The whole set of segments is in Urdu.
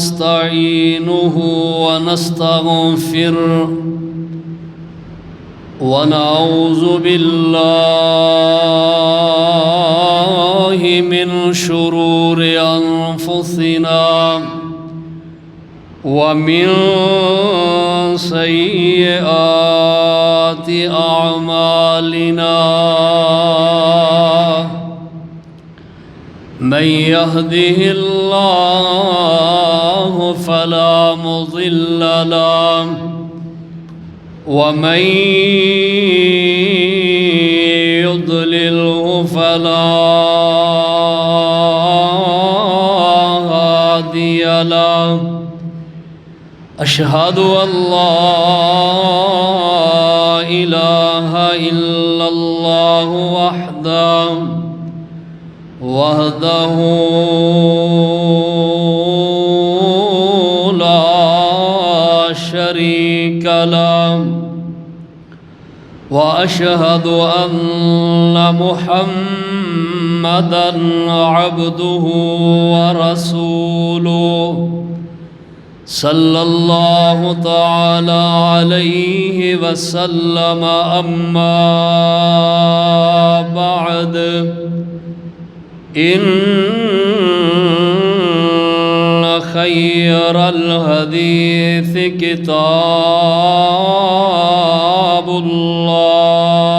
ونستعينه ونستغفره ونعوذ بالله من شرور أنفسنا ومن سيئات أعمالنا من يهده الله فلا مضل له ومن يضلله فلا هادي له أشهد أن لا إله إلا الله وحده لا شريك له وأشهد أن محمدًا عبده ورسوله صلى الله تعالى عليه وسلم أما بعد إن خير الحديث كتاب الله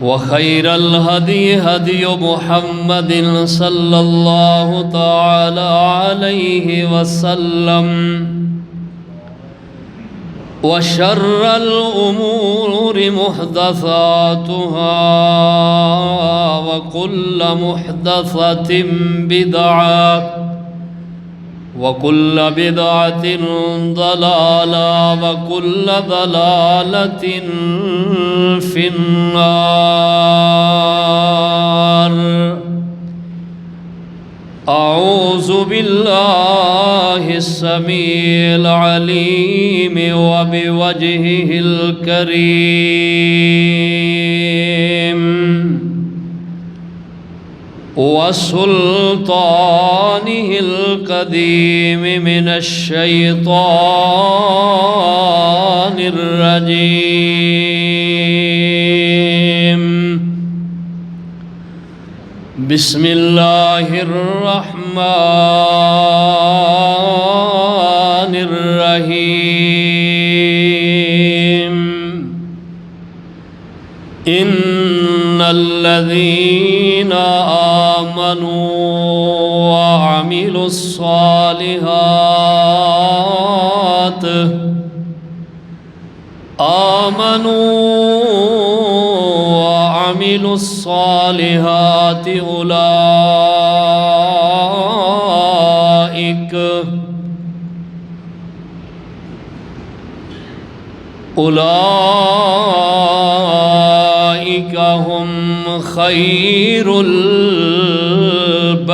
وخير الهدي هدي محمد صلى الله تعالى عليه وسلم وشر الأمور محدثاتها وكل محدثة بدعة وكل بدعة ضلالة وكل ضلالة في النار. أعوذ بالله السميع العليم وبوجهه الكريم وسلطانه القديم من الشيطان الرجيم. بسم الله الرحمن الرحيم. إن الذين آمنوا وعملوا الصالحات أولئك هم خير البرية.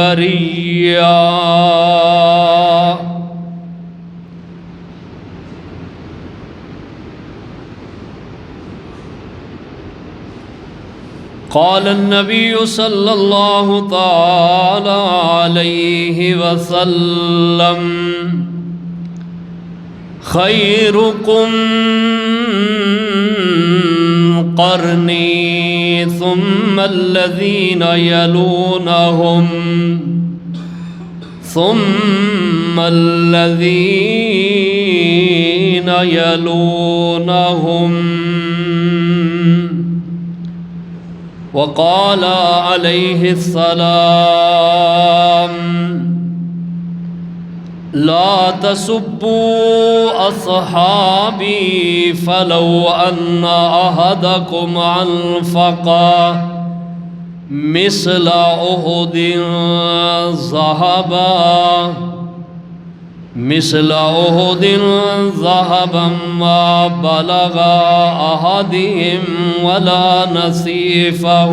قال النبي صلى الله تعالى عليه وسلم خيركم قرني ثم الذين يلونهم ثم الذين يلونهم. وقال عليه السلام لا تسبوا أصحابي فلو أن أحدكم أنفق مثل أحد ذهبا ما بلغ أحدهم ولا نصيفه.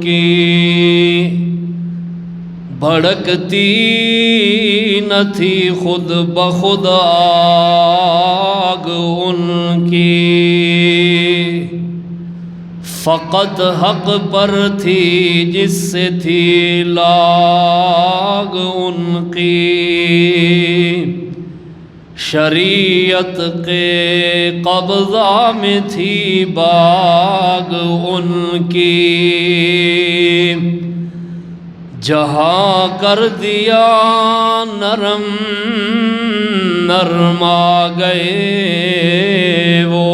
کی بھڑکتی نہ تھی خود بخود آگ ان کی، فقط حق پر تھی جس سے تھی لاگ ان کی، شریعت کے قبضہ میں تھی باغ ان کی، جہاں کر دیا نرم نرما گئے وہ،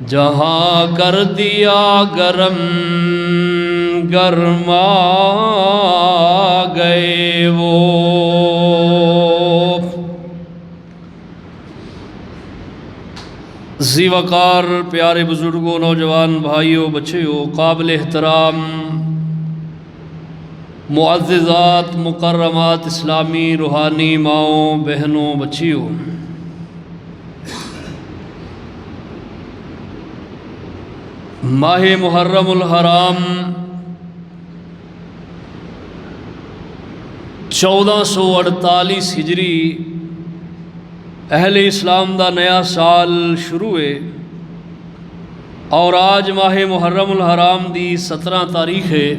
جہاں کر دیا گرم گرما گئے وہ۔ ذی وقار پیارے بزرگوں، نوجوان بھائیوں، بچیوں، قابل احترام معززات مکرمات اسلامی روحانی ماؤں، بہنوں، بچیوں، ماہ محرم الحرام 1448 ہجری اہل اسلام دا نیا سال شروع ہے، اور آج ماہ محرم الحرام دی 17 تاریخ ہے۔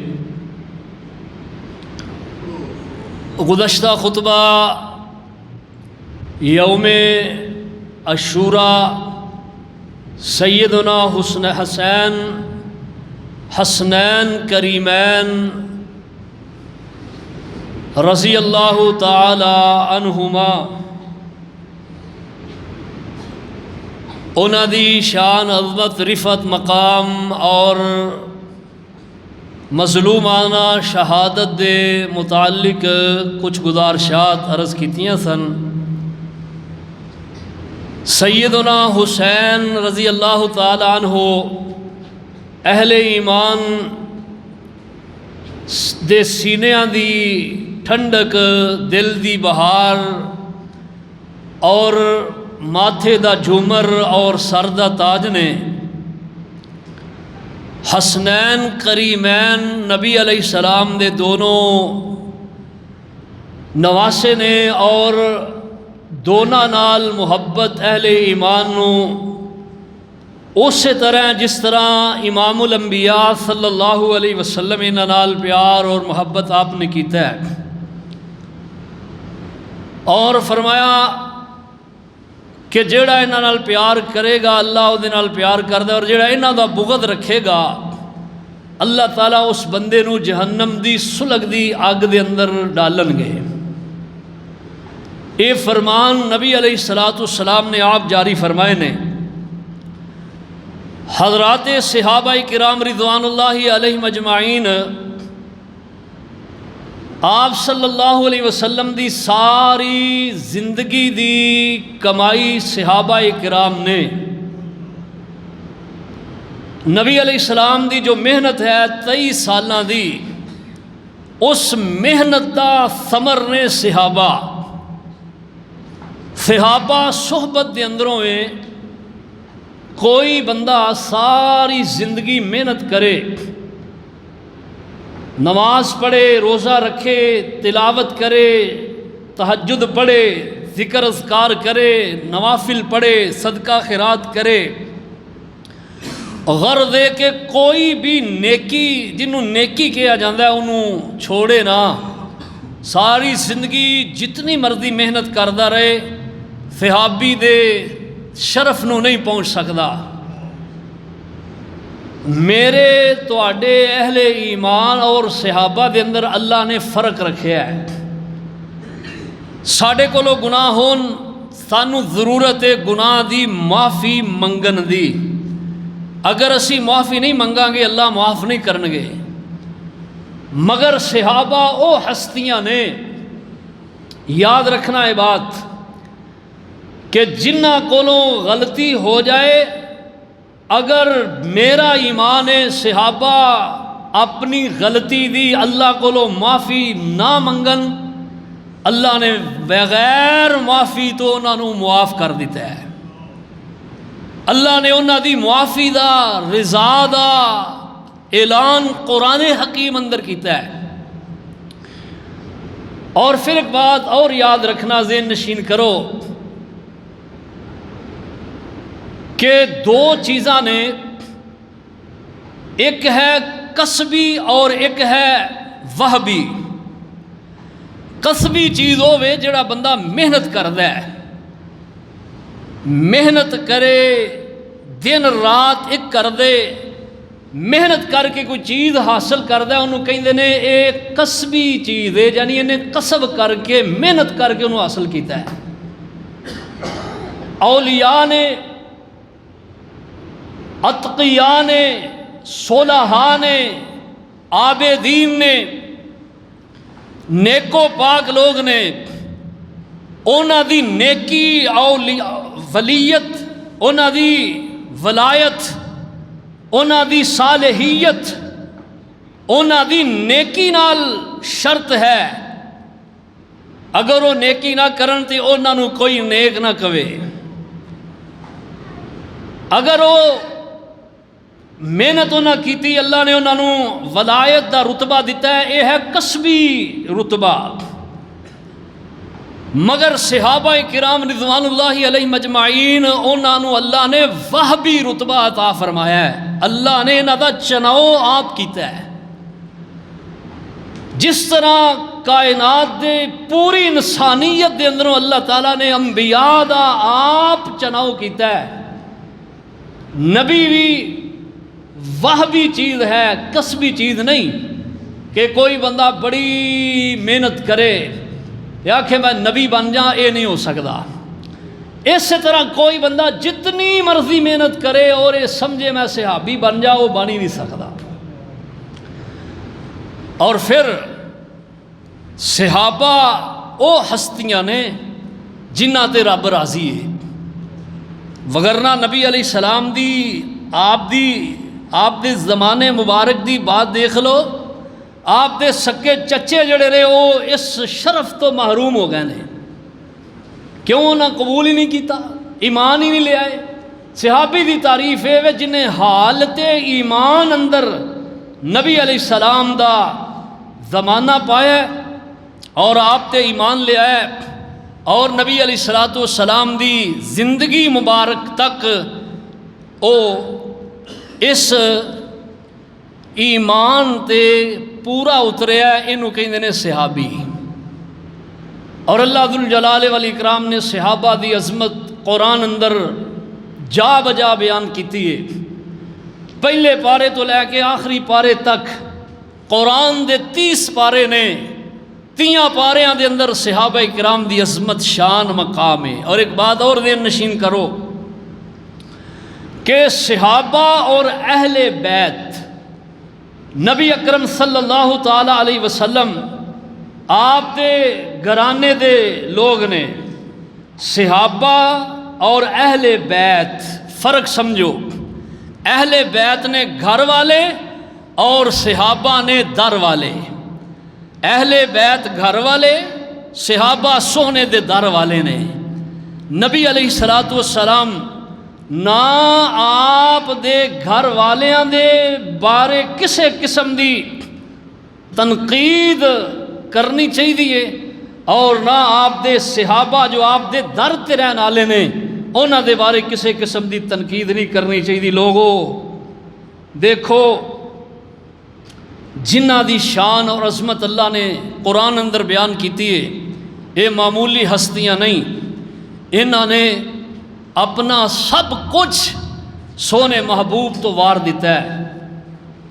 گزشتہ خطبہ یوم عاشوراء سیدنا حسنین کریمین رضی اللہ تعالی عنہما انہاں دی شان، عظمت، رفعت، مقام اور مظلومانہ شہادت دے متعلق کچھ گزارشات عرض کیتیاں سن۔ سیدنا حسین رضی اللہ تعالی عنہ اہل ایمان دے سینیاں دی ٹھنڈک، دل دی بہار اور ماتھے دا جھومر اور سر دا تاج نے۔ حسنین کریمین نبی علیہ السلام دے دونوں نواسے نے، اور دونوں نال محبت اہل ایمان نو اسی طرح جس طرح امام الانبیاء صلی اللہ علیہ وسلم انہاں نال پیار اور محبت آپ نے کیتا ہے، اور فرمایا کہ جیڑا انہاں نال پیار کرے گا اللہ او دے نال پیار کردا، اور جیڑا انہاں دا بغض رکھے گا اللہ تعالیٰ اس بندے نو جہنم دی سلگ دی آگ دے اندر ڈالن گے۔ اے فرمان نبی علیہ السلام نے آپ جاری فرمائے نے۔ حضرات صحابہ کرام رضوان اللہ علیہم اجمعین آپ صلی اللہ علیہ وسلم دی ساری زندگی دی کمائی صحابہ کرام نے نبی علیہ السلام دی جو محنت ہے 23 سالہ دی، اس محنت دا ثمر نے صحابہ صحبت دے اندروں میں کوئی بندہ ساری زندگی محنت کرے، نماز پڑھے، روزہ رکھے، تلاوت کرے، تہجد پڑھے، ذکر اذکار کرے، نوافل پڑھے، صدقہ خیرات کرے، غرض ہے کہ کوئی بھی نیکی جنہوں نیکی کیا جاندہ ہے انہوں چھوڑے نہ، ساری زندگی جتنی مرضی محنت کردہ رہے، صحابی دے شرف نو نہیں پہنچ سکتا۔ میرے تواڈے اہل ایمان اور صحابہ دے اندر اللہ نے فرق رکھے ہے۔ ساڈے کولو گناہ ہون، سانو ضرورت ہے گناہ دی معافی منگن دی، اگر اسی معافی نہیں منگاں گے اللہ معاف نہیں کرنگے۔ مگر صحابہ او ہستیاں نے، یاد رکھنا ہے بات کہ جنہ کولوں غلطی ہو جائے، اگر میرا ایمان ہے صحابہ اپنی غلطی دی اللہ کولوں معافی نہ منگن، اللہ نے بغیر معافی تو انہوں معاف کر دیتا ہے۔ اللہ نے انہاں دی معافی دا رضا دا اعلان قرآن حکیم اندر کیتا ہے۔ اور پھر ایک بات اور یاد رکھنا، ذہن نشین کرو کہ دو چیزاں نے، ایک ہے کسبی اور ایک ہے وہبی۔ کسبی چیز ہوے جڑا بندہ محنت کردا ہے، محنت کرے، دن رات ایک کر دے، محنت کر کے کوئی چیز حاصل کردا ہے، انہوں کہندے نے یہ کسبی چیز ہے، یعنی انہیں کسب کر کے محنت کر کے انہوں حاصل کیتا ہے۔ اولیاء نے، اتقیاء نے، صلحاء نے، عابدین نے، نیکو پاک لوگ نے، انہاں دی نیکی، ولیت، انہاں دی ولایت، انہاں دی صالحیت، انہاں دی نیکی نال شرط ہے، اگر وہ نیکی نہ کرن تے انہاں نو کوئی نیک نہ کہے، اگر وہ محنت انہاں کیتی اللہ نے انہاں نو ولایت دا رتبہ دیتا ہے، یہ ہے کسبی رتبہ۔ مگر صحابہ کرام رضوان اللہ علیہ مجمعین انہاں نو اللہ نے وہبی رتبہ عطا فرمایا ہے، اللہ نے انہاں دا چناؤ آپ کیتا ہے۔ جس طرح کائنات دے پوری انسانیت دے اندروں اللہ تعالیٰ نے انبیاء دا آپ چناؤ کیتا ہے، نبی بھی وہبی چیز ہے، کسبی چیز نہیں کہ کوئی بندہ بڑی محنت کرے یا کہ میں نبی بن جاؤں، یہ نہیں ہو سکتا۔ اسی طرح کوئی بندہ جتنی مرضی محنت کرے اور یہ سمجھے میں صحابی بن جاؤں، وہ بن ہی نہیں سکتا۔ اور پھر صحابہ وہ ہستیاں نے جنہ تے رب راضی ہے، وگرنہ نبی علیہ السلام دی آپ دے زمانے مبارک دی بات دیکھ لو، آپ دے سکے چچے جڑے رہے وہ اس شرف تو محروم ہو گئے نے، کیوں نہ قبول ہی نہیں کیتا، ایمان ہی نہیں لے آئے۔ صحابی دی تعریف ہے جنہیں حالت ایمان اندر نبی علیہ السلام دا زمانہ پایا اور آپ تے ایمان لے آئے، اور نبی علیہ السلام دی زندگی مبارک تک او اس ایمان تے پورا اتریا، انہوں کہندے نے صحابی۔ اور اللہ ذوالجلال والاکرام نے صحابہ دی عظمت قرآن اندر جا بجا بیان کیتی ہے، پہلے پارے تو لے کے آخری پارے تک قرآن دے 30 پارے نے، 30 پاریاں دے اندر صحابہ کرام دی عظمت شان مقام ہے۔ اور ایک بات اور ذہن نشین کرو کہ صحابہ اور اہل بیت، نبی اکرم صلی اللہ تعالی علیہ وسلم آپ دے گھرانے دے لوگ نے، صحابہ اور اہل بیت فرق سمجھو، اہل بیت نے گھر والے اور صحابہ نے در والے، اہل بیت گھر والے، صحابہ سونے دے در والے نے۔ نبی علیہ السلام نہ آپ دے گھر والیاں دے بارے کسے قسم دی تنقید کرنی چاہیے، اور نہ آپ دے صحابہ جو آپ دے در تے رہن والے نے انہاں دے بارے کسے قسم دی تنقید نہیں کرنی چاہیے۔ لوگو دیکھو جنہ دی شان اور عظمت اللہ نے قرآن اندر بیان کیتی ہے، یہ معمولی ہستیاں نہیں، انہاں نے اپنا سب کچھ سونے محبوب تو وار دیتا ہے،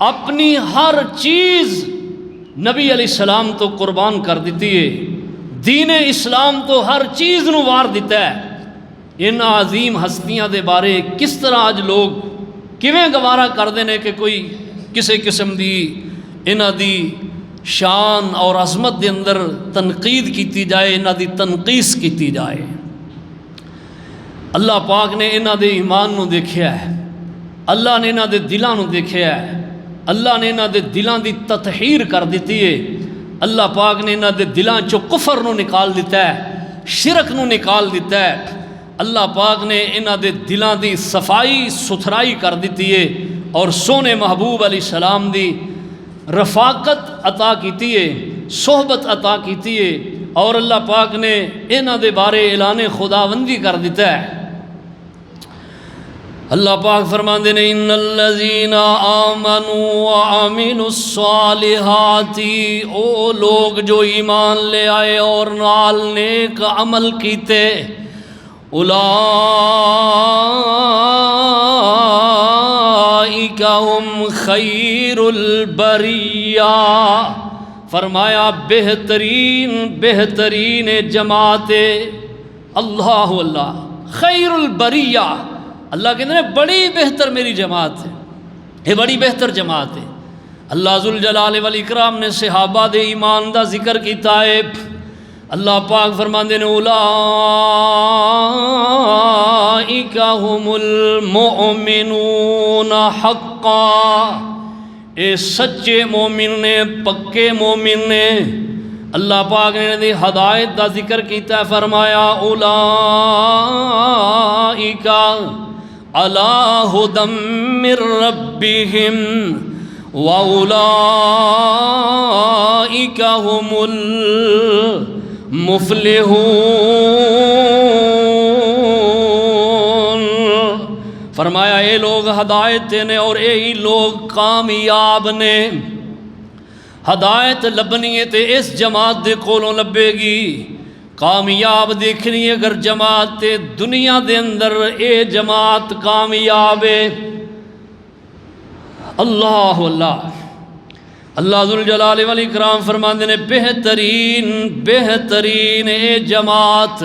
اپنی ہر چیز نبی علیہ السلام تو قربان کر دیتی ہے، دین اسلام تو ہر چیز نو وار دیتا ہے۔ ان عظیم ہستیاں دے بارے کس طرح آج لوگ کیویں گوارا کر دینے کہ کوئی کسی قسم دی انہاں دی شان اور عظمت دے اندر تنقید کیتی جائے، انہاں دی تنقیس کیتی جائے۔ اللہ پاک نے انہاں دے ایمان نو دیکھیا ہے، اللہ نے انہاں دے دلاں نو دیکھیا ہے، اللہ نے انہاں دے دلاں دی تطہیر کر دیتی ہے، اللہ پاک نے انہاں دے دلاں چو کفر نو نکال دیتا ہے، شرک نو نکال دیتا ہے، اللہ پاک نے انہاں دے دلاں دی صفائی ستھرائی کر دیتی ہے اور سونے محبوب علیہ السلام دی رفاقت عطا کیتی ہے، صحبت عطا کیتی ہے، اور اللہ پاک نے انہاں دے بارے اعلان خداوندی کر دیتا ہے۔ اللہ پاک فرماندے نے ان الذین آمنوا وعملوا الصالحات، او لوگ جو ایمان لے آئے اور نال نیک عمل کیتے، اولئک ہم خیر البریہ، فرمایا بہترین جماعت، اللہ اللہ خیر البریہ، اللہ کہتے ہیں بڑی بہتر میری جماعت ہے، یہ بڑی بہتر جماعت ہے۔ اللہ ذوالجلال والاکرام نے صحابہ دے ایمان دا ذکر کیتا ہے، اللہ پاک فرماندے نے اولئک ہم المؤمنون حقا، اے سچے مومن نے، پکے مومن نے۔ اللہ پاک نے دی ہدایت دا ذکر کیتا ہے، فرمایا اولئک علی ھدی من ربہم واولئک ھم المفلحون، فرمایا اے لوگ ہدایت نے اور اے ہی لوگ کامیاب نے۔ ہدایت لبنی ہے تے اس جماعت دے کولوں لبے گی، کامیاب دیکھنی ہے اگر جماعت تے دنیا دے اندر اے جماعت کامیاب ہے۔ اللہ اللہ اللہ ذوالجلال والاکرام فرماندے نے بہترین اے جماعت،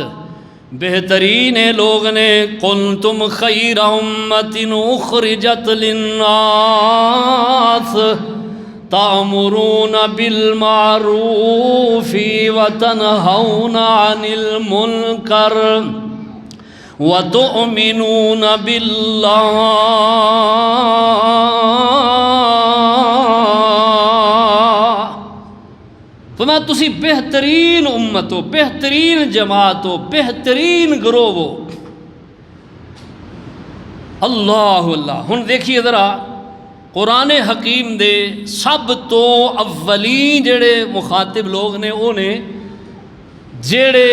بہترین لوگ نے، کنتم خیر امت اخرجت للناس تأمرون بالمعروف وتنہون عن المنکر وتؤمنون باللہ، فرمایا تسی بہترین امت ہو، بہترین جماعت ہو، بہترین گروہ ہو۔ اللہ اللہ ہن دیکھیے ذرا قرآن حکیم دے سب تو اولین جڑے مخاطب لوگ نے وہ نے جڑے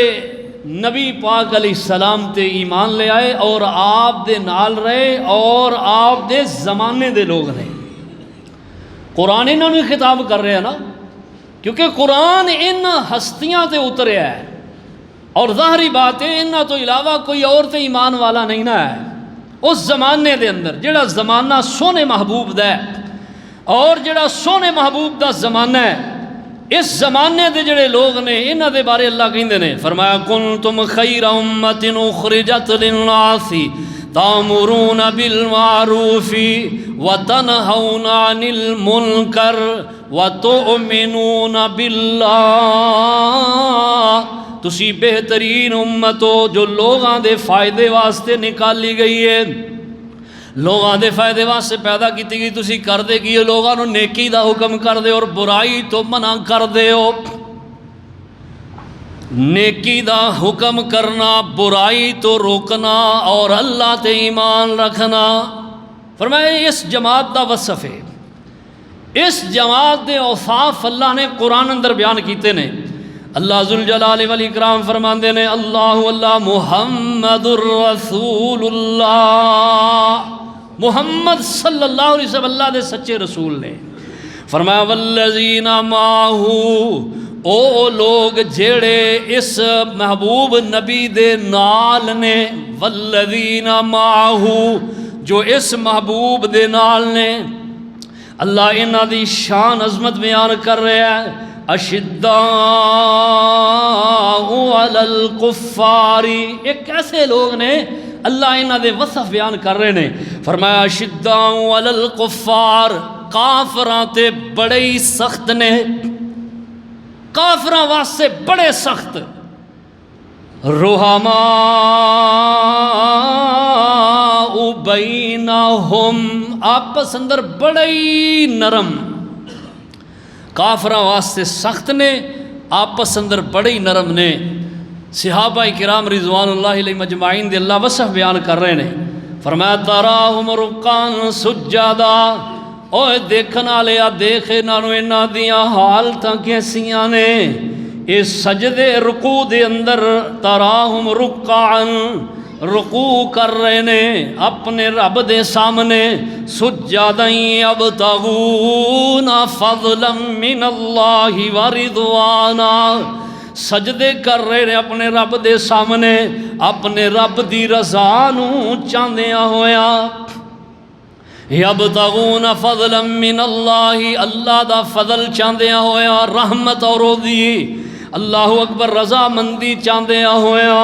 نبی پاک علیہ السلام تے ایمان لے آئے اور آپ دے نال رہے اور آپ دے زمانے دے لوگ نے۔ قرآن انہوں نے خطاب کر رہے ہیں نا، کیونکہ قرآن ان ہستیاں تے اتریا ہے، اور ظاہری بات ہے انہاں تو علاوہ کوئی اور تے ایمان والا نہیں نہ ہے اس زمانے دے اندر، جڑا زمانہ سونے محبوب دا ہے، اور جڑا سونے محبوب دا زمانہ ہے، اس زمانے دے جڑے لوگ نے انہاں دے بارے اللہ کہندے نے، فرمایا کنتم خیر امت اخرجت للناس تأمرون بالمعروف وتنہون عن المنکر وتؤمنون باللہ، تسی بہترین امت ہو جو لوگاں دے فائدے واسطے نکالی گئی ہے، لوگاں دے فائدے واسطے پیدا کیتی گئی، تسی کر دے گی لوگاں نو نیکی دا حکم کر دے اور برائی تو منع کر دے ہو۔ نیکی دا حکم کرنا، برائی تو روکنا اور اللہ تے ایمان رکھنا، فرمایا اس جماعت دا وصف ہے۔ اس جماعت دے اوصاف اللہ نے قرآن اندر بیان کیتے نے۔ اللہ ذوالجلال والاکرام فرماندے نے اللہ اللہ محمد الرسول اللہ، محمد صلی اللہ علیہ وسلم اللہ دے سچے رسول نے۔ فرمایا والذین معہ، او لوگ جیڑے اس محبوب نبی دے نال نے، والذین معہ جو اس محبوب دے نال نے، اللہ انہاں دی شان عظمت بیان کر رہے ہیں۔ اشداء علی الکفار، ایک ایسے لوگ نے اللہ انہاں دے وصف بیان کر رہے ہیں، فرمایا اشداء علی الکفار، کافراں تے بڑے ہی سخت نے، کافراں واسطے بڑے سخت، رحماء بینہم، آپس اندر بڑے ہی نرم، کافراں واسطے سخت نے، آپس اندر بڑے ہی نرم نے۔ صحابہ کرام رضوان اللہ علیہ مجمعین دے اللہ وصف بیان کر رہے ہیں، فرمایا تراہم رکعان سجدا، اوے دیکھن والے دیکھ انہاں دیاں حالتاں کیسیاں نے، اس سجدے رکوع دے اندر تراہم رکعان رکوع کر رہے نے اپنے رب دے سامنے، سجداً یبتغون فضلا من اللہ ورضوانا، سجدے کر رہے نے اپنے رب دے سامنے اپنے رب دی رضا نو چاندیاں ہویا، یبتغون فضلا من اللہ، اللہ دا فضل چاندیاں ہویا، رحمت اور دی اللہ اکبر رضا مندی چاندیاں ہویا،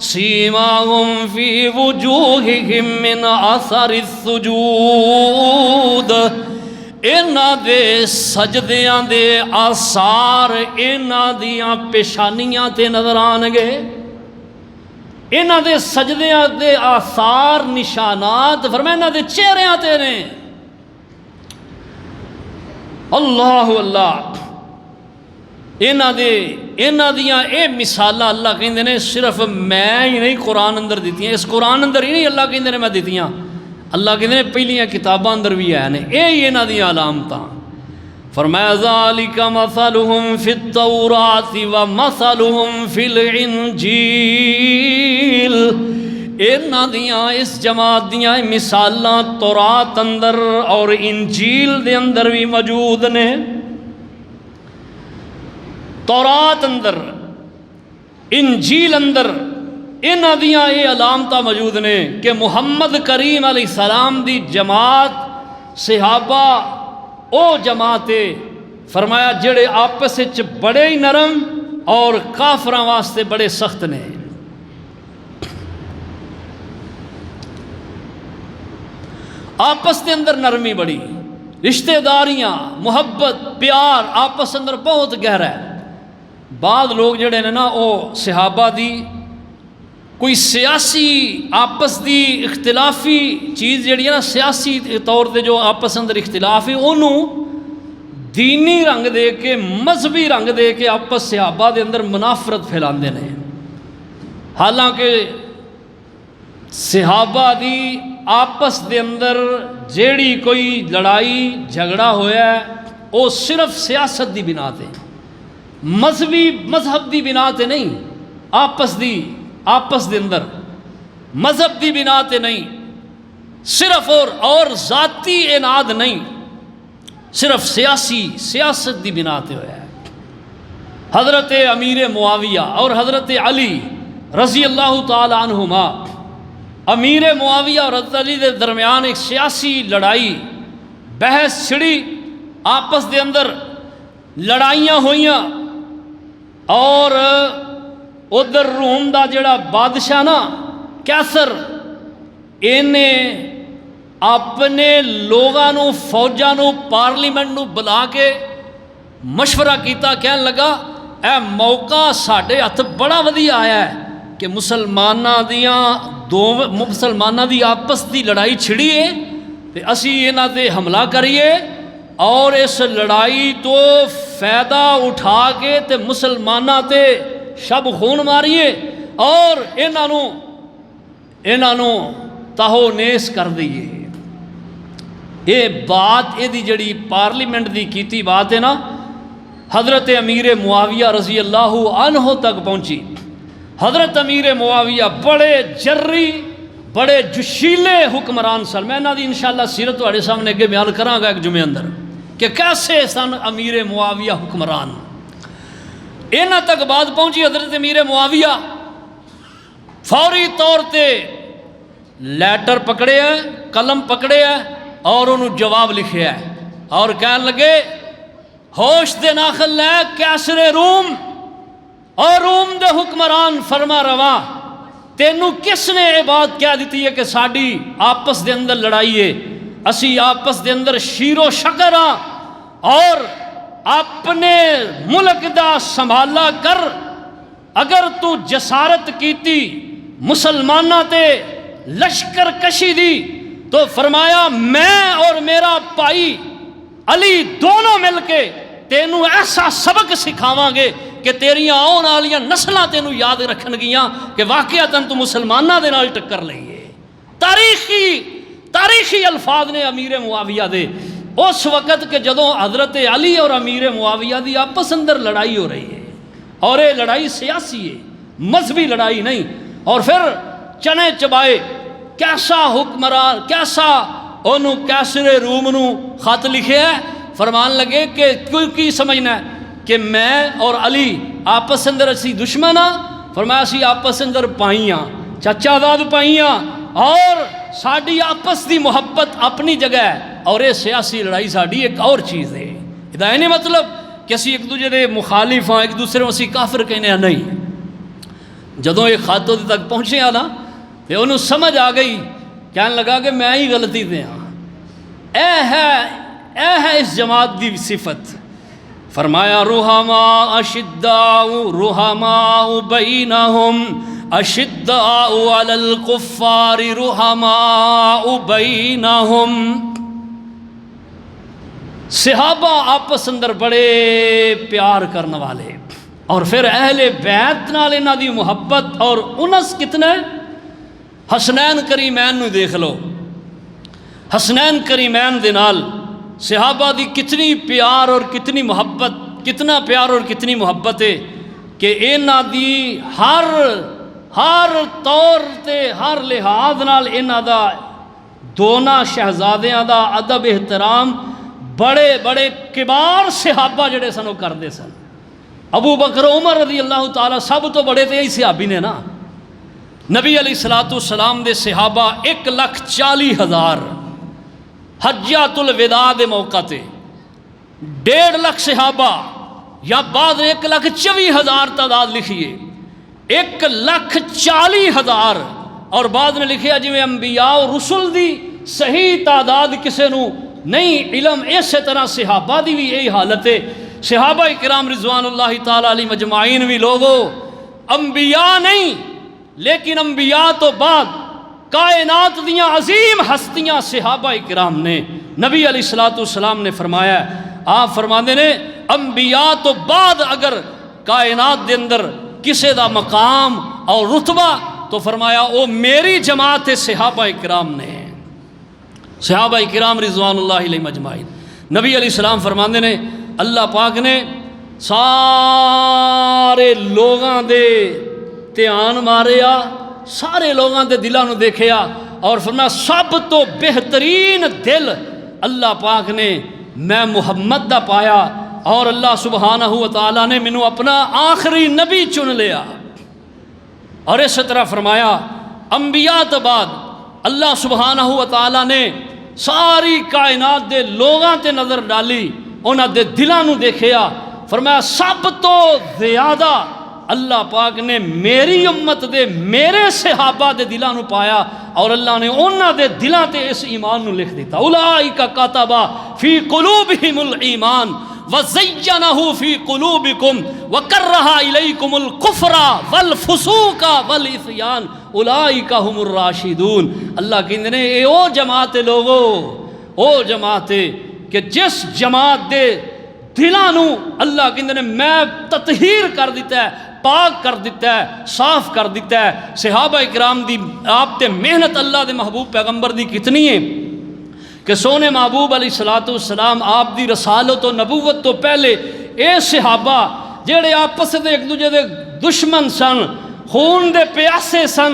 سیماہم فی وجوہہم من اثر السجود، اینا دے سجدیاں دے آثار اینا دیاں پیشانیاں تے نظر آنگے، اینا دے سجدیاں دے آثار نشانات فرمائے اینا دے چہریاں تے نے۔ اللہ اللہ، اینا دیاں اے مثالہ اللہ کہندے نے صرف میں ہی نہیں قرآن اندر دیتی ہیں، اس قرآن اندر ہی نہیں اللہ کہندے نے میں دیتی ہیں، اللہ کہندے نے پہلیاں کتاباں اندر بھی آیا نے، اے اینا دیاں علامتاں۔ فرمایا ذالک مثلہم فی التوراۃ ومثلہم فی الانجیل، اینا دیاں اس جماعت دیاں مثالاں تورات اندر اور انجیل دے اندر بھی موجود نے۔ تورات اندر انجیل اندر اینا دیاں یہ علامتاں موجود نے کہ محمد کریم علیہ السلام دی جماعت صحابہ او جماعت فرمایا جڑے آپس وچ بڑے ہی نرم اور کافراں واسطے بڑے سخت نے۔ آپس دے اندر نرمی بڑی، رشتہ داریاں محبت پیار آپس اندر بہت گہرا ہے۔ بعض لوگ جڑے نے نا او صحابہ دی کوئی سیاسی آپس دی اختلافی چیز جڑی ہے نا سیاسی طور تے جو آپس اندر اختلاف ہے انہوں دینی رنگ دے کے مذہبی رنگ دے کے آپس صحابہ دے اندر منافرت پھیلاندے نے، حالانکہ صحابہ دی آپس دے اندر جیڑی کوئی لڑائی جھگڑا ہویا ہے وہ صرف سیاست دی بنا تے مذہب دی بنا تے نہیں، آپس دے اندر مذہب دی بنا تے نہیں، صرف اور ذاتی اناد نہیں، صرف سیاست دی بنا تے ہویا ہے۔ حضرت امیر معاویہ اور حضرت علی رضی اللہ تعالی عنہما، امیر معاویہ اور حضرت علی دے درمیان ایک سیاسی لڑائی بحث چھڑی، آپس دے اندر لڑائیاں ہوئیاں، اور ادھر روم دا جڑا بادشاہ نا کیسر انہیں اپنے لوگوں فوجاں پارلیمنٹ نو بلا کے مشورہ کیتا، کہنے لگا اے موقع ساڈے ہاتھ بڑا ودیا آیا ہے کہ مسلماناں دی آپس دی لڑائی چھڑی ہے تے اسی انہاں تے حملہ کریے اور اس لڑائی تو فائدہ اٹھا کے تے مسلماناں تے شب خون ماریے اور انہوں تاہو نیس کر دیئے۔ یہ بات یہ جڑی پارلیمنٹ دی کیتی بات ہے نا حضرت امیر معاویہ رضی اللہ عنہ تک پہنچی۔ حضرت امیر معاویہ بڑے جری بڑے جشیلے حکمران سن، میں انہاں دی انشاءاللہ سیرت تواڈے سامنے اگے بیان کراں گا ایک جمعے اندر کہ کیسے سن امیر معاویہ حکمران۔ انہاں تک بات پہنچی، حضرت امیر معاویہ فوری طور تے لیٹر پکڑے ہے، قلم پکڑے ہے اور انہوں جواب لکھے ہے اور کہنے لگے ہوش دے ناخل لے کیسر روم اور روم دے حکمران فرما روا، تینوں کس نے یہ بات کہہ دیتی ہے کہ ساڑی آپس دے اندر لڑائی ہے، اسی آپس دے اندر شیر و شکر ہاں اور اپنے ملک دا سنبھالا کر، اگر تو جسارت کیتی مسلمانہ تے لشکر کشی دی تو فرمایا میں اور میرا بھائی علی دونوں مل کے تینوں ایسا سبق سکھاواں گے کہ تیریاں آن والیاں نسلاں تینوں یاد رکھن گیاں کہ واقعتاً تو مسلماناں دے نال ٹکر لئیے۔ تاریخی الفاظ نے امیر معاویہ دے اس وقت کہ جدوں حضرت علی اور امیر معاویہ دی آپس اندر لڑائی ہو رہی ہے، اور یہ لڑائی سیاسی ہے، مذہبی لڑائی نہیں۔ اور پھر چنے چبائے کیسا حکمران، کیسا انہوں کیسر روم نو خط لکھے ہے، فرمان لگے کہ کی سمجھنا ہے کہ میں اور علی آپس اندر اسی دشمن ہاں، فرمایا اسی آپس اندر پائیاں، چچا داد پائیاں، اور ساڑی آپس دی محبت اپنی جگہ ہے، اور یہ سیاسی لڑائی ساڑی ایک اور چیز ہے۔ یہ نہیں مطلب کہ اسی ایک دوسرے دے مخالف ہاں، ایک دوسرے اسی کافر کہنے ہیں، نہیں۔ جدوں یہ خط تک پہنچے آنا تو انہوں سمجھ آ گئی، کہنے لگا کہ میں ہی غلطی دے ہاں۔ اے ہے اس جماعت دی صفت۔ فرمایا رحماء اشداء رحماء بینہم اشداء علی الکفار رحماء بینہم۔ صحابہ آپس اندر بڑے پیار کرنے والے، اور پھر اہل بیت نال انہاں دی محبت اور انس کتنا ہے۔ حسنین کریمین نو دیکھ لو، حسنین کریمین دے نال صحابہ دی کتنی پیار اور کتنی محبت، کتنا پیار اور کتنی محبت ہے کہ انہاں دی ہر طور تے ہر لحاظ نال انہاں دا دونوں شہزادیاں دا ادب احترام بڑے بڑے کبار صحابہ جڑے سن وہ کردے سن۔ ابو بکر عمر رضی اللہ تعالیٰ سب تو بڑے تے یہی صحابی نے نا۔ نبی علیہ السلام دے صحابہ 1,40,000 حجۃ الوداع دے موقع تے 1.5 لاکھ صحابہ، یا بعد 1,24,000 تعداد لکھیے، 1,40,000، اور بعد نے لکھیا جی میں انبیاء و رسول دی صحیح تعداد کسے نو نہیں علم، اسی طرح صحابہ دی بھی یہی حالت ہے۔ صحابہ کرام رضوان اللہ تعالیٰ علیہ مجمعین بھی لوگوں انبیاء نہیں، لیکن انبیاء تو بعد کائنات دیاں عظیم ہستیاں صحابہ کرام نے۔ نبی علیہ السلام نے فرمایا، آپ فرماندے نے انبیاء تو بعد اگر کائنات دے اندر کسے دا مقام اور رتبہ تو فرمایا وہ میری جماعت صحابہ کرام نے، صحابہ کرام رضوان اللہ علیہ مجمعین۔ نبی علیہ السلام فرماندے نے اللہ پاک نے سارے لوگاں دے دھیان ماریا، سارے لوگاں دے دلاں نو دیکھیا، اور فرمایا سب تو بہترین دل اللہ پاک نے میں محمد دا پایا، اور اللہ سبحانہ و تعالیٰ نے منو اپنا آخری نبی چن لیا۔ اور اس طرح فرمایا انبیاء تو بعد اللہ سبحانہ و تعالیٰ نے ساری کائنات دے لوگاں تے نظر ڈالی، انہاں دے دلاں نو دیکھیا، فرمایا سب تو زیادہ اللہ پاک نے میری امت دے میرے صحابہ دے دلاں نو پایا، اور اللہ نے انہاں دے دلاں تے اس ایمان نو لکھ دیتا۔ اولئک کتب فی قلوبہم الایمان وزینہ فی قلوبکم وکرہ الیکم الکفر والفسوق والعصیان اولئک ہم الراشدون۔ اللہ کہندے نے اے او جماعت لوگو، او جماعت کہ جس جماعت دے دلاں نو اللہ کہندے نے میں تطہیر کر دیتا ہے، پاک کر دیتا ہے، صاف کر دیتا ہے۔ صحابہ کرام دی آپ تے محنت اللہ دے محبوب پیغمبر دی کتنی ہے کہ سونے محبوب علیہ السلام آپ دی رسالت و نبوت تو پہلے اے صحابہ جڑے آپس دے ایک دوجے دے دشمن سن، خون دے پیاسے سن،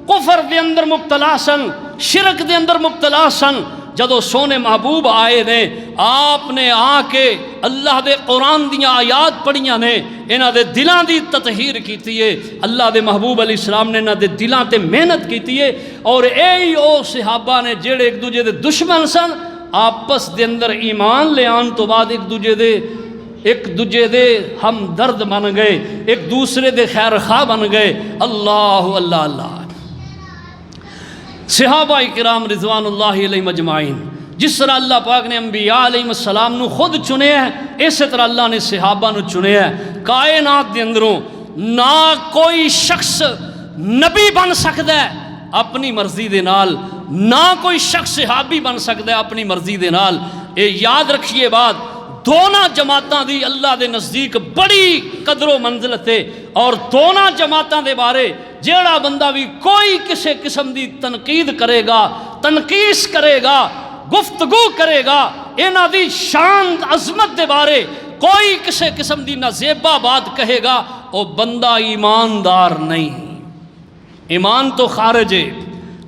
کفر دے اندر مبتلا سن، شرک دے اندر مبتلا سن، جدو سونے محبوب آئے نے آپ نے آ کے اللہ دے قرآن دیاں آیات پڑھیاں نے، انہاں دے دلاں دی تطہیر کیتی ہے۔ اللہ دے محبوب علیہ السلام نے انہاں دے دلاں تے محنت کیتی ہے، اور اے او صحابہ نے جڑے ایک دوجے دے دشمن سن آپس دے اندر ایمان لے آن تو بعد ایک دوجے دے ہمدرد بن گئے، ایک دوسرے دے خیر خواہ بن گئے۔ اللہ اللہ اللہ۔ صحابہ کرام رضوان اللہ علیہ مجمعین، جس طرح اللہ پاک نے انبیاء علیہ السلام نو خود چنے ہیں، اسی طرح اللہ نے صحابہ نو چنے ہیں۔ کائنات دے اندروں نہ کوئی شخص نبی بن سکتا ہے اپنی مرضی دے نال، نہ کوئی شخص صحابی بن سکتا ہے اپنی مرضی دے نال۔ اے یاد رکھیے بات، دونوں جماعتاں دی اللہ دے نزدیک بڑی قدر و منزلت ہے، اور دونوں جماعتاں دے بارے جیڑا بندہ بھی کوئی کسی قسم دی تنقید کرے گا، تنقیس کرے گا، گفتگو کرے گا، انہاں دی شان عظمت دے بارے کوئی کسی قسم دی نازیبہ بات کہے گا، وہ بندہ ایماندار نہیں، ایمان تو خارج ہے،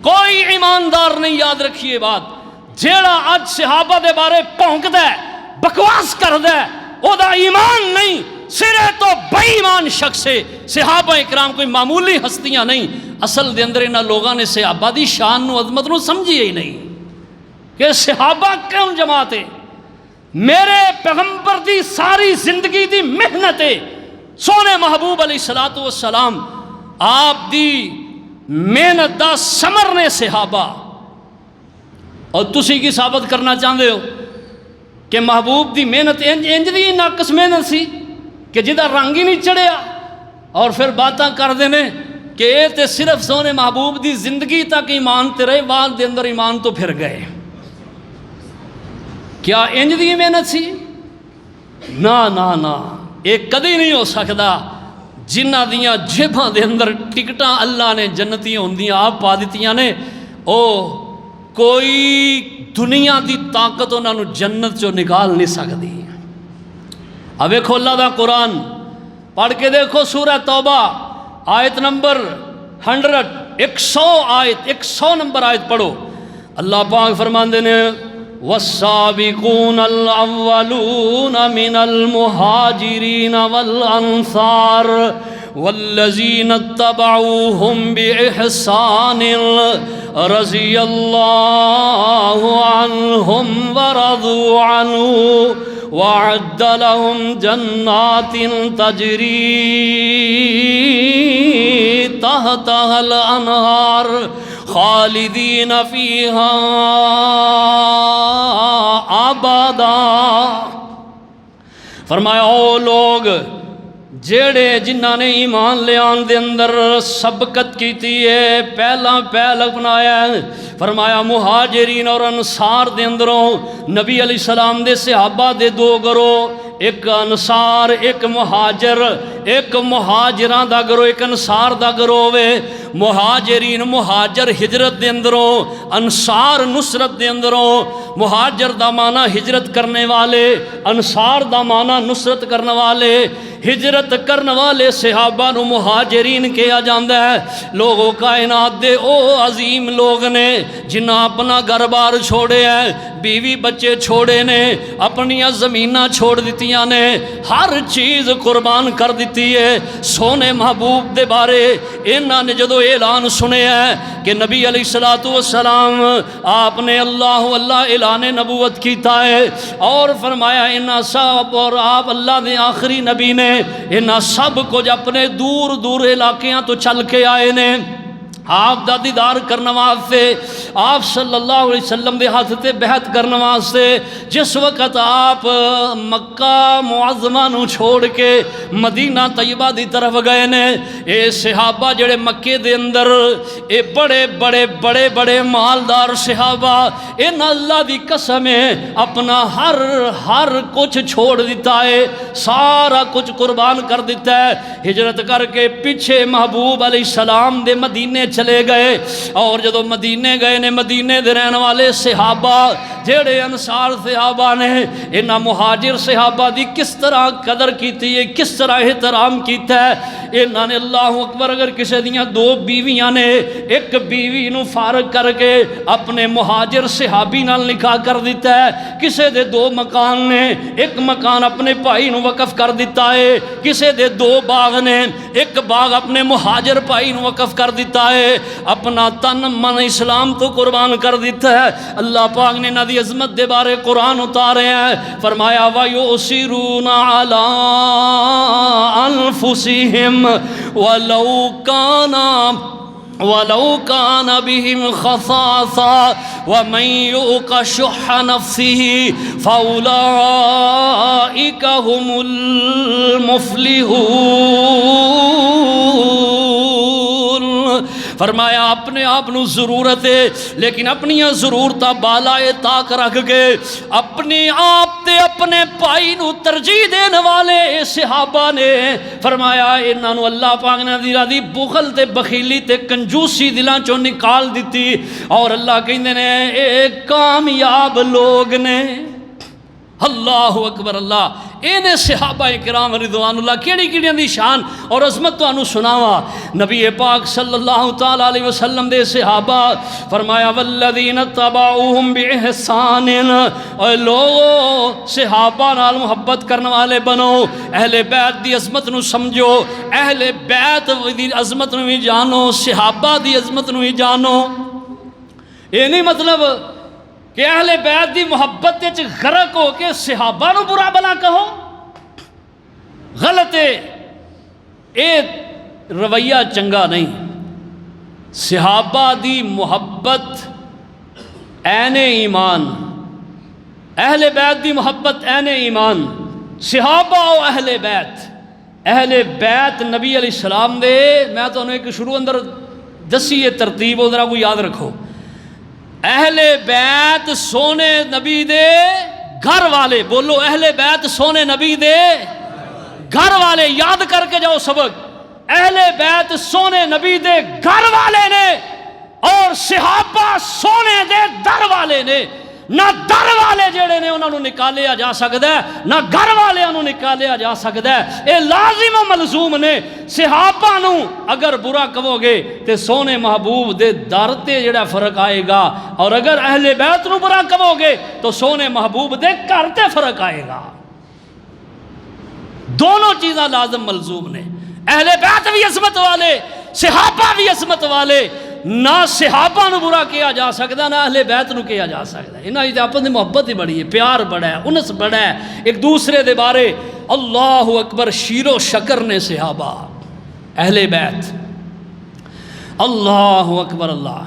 کوئی ایماندار نہیں۔ یاد رکھیے بات، جیڑا آج صحابہ دے بارے پونکدا ہے، بکواس کردا ہے، او دا ایمان نہیں، سرے تو بے ایمان شخص ہے۔ صحابہ اکرام کوئی معمولی ہستیاں نہیں، اصل دے اندر انہاں لوگاں نے صحابہ دی شان نو عظمت نو سمجھی ہی نہیں کہ صحابہ کون جماعت ہے۔ میرے پیغمبر دی ساری زندگی دی محنت ہے، سونے محبوب علیہ الصلوۃ والسلام آپ دی محنت دا ثمر نے صحابہ، اور تسی کی ثابت کرنا چاہتے ہو کہ محبوب دی محنت انج دی ناقص محنت سی کہ جدا رنگ ہی نہیں چڑھیا، اور پھر باتاں کر دینے کہ اے تے صرف سونے محبوب دی زندگی تک ایمان تے رہے، بعد دے اندر ایمان تو پھر گئے۔ کیا انج دی محنت سی؟ نا نا نا، ایک کدی نہیں ہو سکتا۔ جنہ دیاں جیباں دے اندر ٹکٹاں اللہ نے جنتی ہوندیاں آپ پا دیتیاں نے، او کوئی دنیا دی طاقت انہاں نو جنت چو نکال نہیں سکتی۔ اب دیکھو اللہ دا قرآن پڑھ کے دیکھو سورہ توبہ آیت نمبر 100، 100 آیت، 100 نمبر آیت پڑھو۔ اللہ پاک فرماندے نے والسابقون الاولون من المہاجرین والانصار والذین اتبعوهم بإحسان رضی اللہ عنہم ورضوا عنہ وعد لهم جنات تجری تحتها الانہار خالدین فیہا آبادا۔ فرمایا او لوگ جیڑے جنہاں نے ایمان لے آن دے اندر سبقت کیتی ہے، پہلا پہل اپنایا ہے، فرمایا مہاجرین اور انصار دے اندروں نبی علیہ السلام دے صحابہ دے دو گروہ، ایک انصار ایک مہاجر، ایک مہاجران دا گروہ ایک انصار دا گروہ وے۔ مہاجرین مہاجر ہجرت دے اندروں، انصار نصرت دے اندروں۔ مہاجر دا معنی ہجرت کرنے والے، انصار دا معنی نصرت کرنے والے۔ ہجرت کرنے والے صحابہ نو مہاجرین کہا جاندہ ہے۔ لوگوں کائنات دے او عظیم لوگ نے جنہاں اپنا گھر بار چھوڑے ہیں، بیوی بچے چھوڑے نے، اپنی زمینہ چھوڑ دیتیاں نے، ہر چیز قربان کر دیتی ہے سونے محبوب دے بارے۔ انہاں نے جدو اعلان سنے ہیں کہ نبی علیہ السلام آپ نے اللہ اعلان نبوت کیتا ہے، اور فرمایا انہاں سب، اور آپ اللہ دے آخری نبی نے انہاں سب کچھ اپنے دور دور علاقیاں تو چل کے آئے نے آپ دا دیدار کرنے واسطے، آپ صلی اللہ علیہ وسلم دے ہاتھ تے بیعت کرنے واسطے۔ جس وقت آپ مکہ معظمہ نو چھوڑ کے مدینہ طیبہ دی طرف گئے نے، اے صحابہ جڑے مکے دے اندر اے بڑے بڑے بڑے بڑے مالدار صحابہ، ان اللہ دی قسم ہے اپنا ہر کچھ چھوڑ دیتا ہے، سارا کچھ قربان کر دیتا ہے، ہجرت کر کے پیچھے محبوب علیہ السلام دے مدینے چلے گئے۔ اور جدو مدینے گئے نے، مدینے دے رہن والے صحابہ جیڑے انصار صحابہ نے انہاں مہاجر صحابہ دی کس طرح قدر کیتی ہے، کس طرح احترام کیتا ہے۔ انہاں نے اللہ اکبر، اگر کسی دیاں دو بیویاں نے ایک بیوی نو فارغ کر کے اپنے مہاجر صحابی نال نکاح کر دیتا ہے، کسی دے دو مکان نے ایک مکان اپنے بھائی نو وقف کر دیتا ہے، کسی دے دو باغ نے ایک باغ اپنے مہاجر بھائی نو وقف کر دیتا ہے، اپنا تن من اسلام تو قربان کر دیتا ہے۔ اللہ پاک نے نہ دی عظمت دے بارے قرآن اتارے ہیں، فرمایا وَيُؤْثِرُونَ عَلَىٰ أَنفُسِهِمْ وَلَوْ كَانَ بِهِمْ خَصَاصَةٌ وَمَنْ يُوقَ شُحَّ نَفْسِهِ فَأُولَئِكَ هُمُ الْمُفْلِحُونَ۔ فرمایا اپنے آپ نو ضرورت ہے لیکن اپنی ضرورتاں بالائے طاق رکھ کے اپنے آپ تے اپنے پائی نو ترجیح دینے والے صحابہ نے فرمایا انہاں نو اللہ پاک نے دی بخل تے بخیلی تے کنجوسی دلاں چوں نکال دیتی اور اللہ کہندے نے اے کامیاب لوگ نے۔ اللہ اکبر اللہ۔ انہیں صحابہ کرام رضوان اللہ کیڑی کیڑی دی شان اور عظمت تانوں سناواں۔ نبی پاک صلی اللہ تعالی علیہ وسلم دے صحابہ فرمایا والذین تبعوہم باحسان، اے لوگو صحابہ نال محبت کرنے والے بنو، اہل بیت دی عظمت نو سمجھو، اہل بیت دی عظمت نو بھی جانو، صحابہ دی عظمت نو بھی جانو۔ یہ نہیں مطلب کہ اہل بیت دی محبت وچ غرق ہو کے صحابہ نو برا بلا کہو، غلط ہے، اے رویہ چنگا نہیں۔ صحابہ دی محبت عین ایمان، اہل بیت دی محبت عین ایمان۔ صحابہ و اہل بیت نبی علیہ السلام دے، میں تو انہوں ایک شروع اندر دسی یہ ترتیب ذرا کو یاد رکھو۔ اہل بیت سونے نبی دے گھر والے، بولو اہل بیت سونے نبی دے گھر والے، یاد کر کے جاؤ سبق۔ اہل بیت سونے نبی دے گھر والے نے اور صحابہ سونے دے در والے نے۔ نہ در والے جڑے نے انہوں نے نکالیا جا سکتا ہے، نہ گھر والے انہوں نکالیا جا سکتا ہے، اے لازم و ملزوم نے۔ صحابہ نو اگر برا کہو گے تے سونے محبوب دے در تے جڑا فرق آئے گا، اور اگر اہل بیت نو برا کہو گے تو سونے محبوب دے گھر تے فرق آئے گا۔ دونوں چیزاں لازم ملزوم نے۔ اہل بیت بھی عظمت والے، صحابہ بھی عظمت والے۔ نہ صحابہ نو برا کیا جا سکتا، نہ اہل بیت نو کیا جا سکتا۔ انہاں دی آپس دی محبت ہی بڑی ہے، پیار بڑا ہے، انس بڑا ہے ایک دوسرے دے بارے۔ اللہ اکبر، شیر و شکر نے صحابہ اہل بیت۔ اللہ اکبر اللہ۔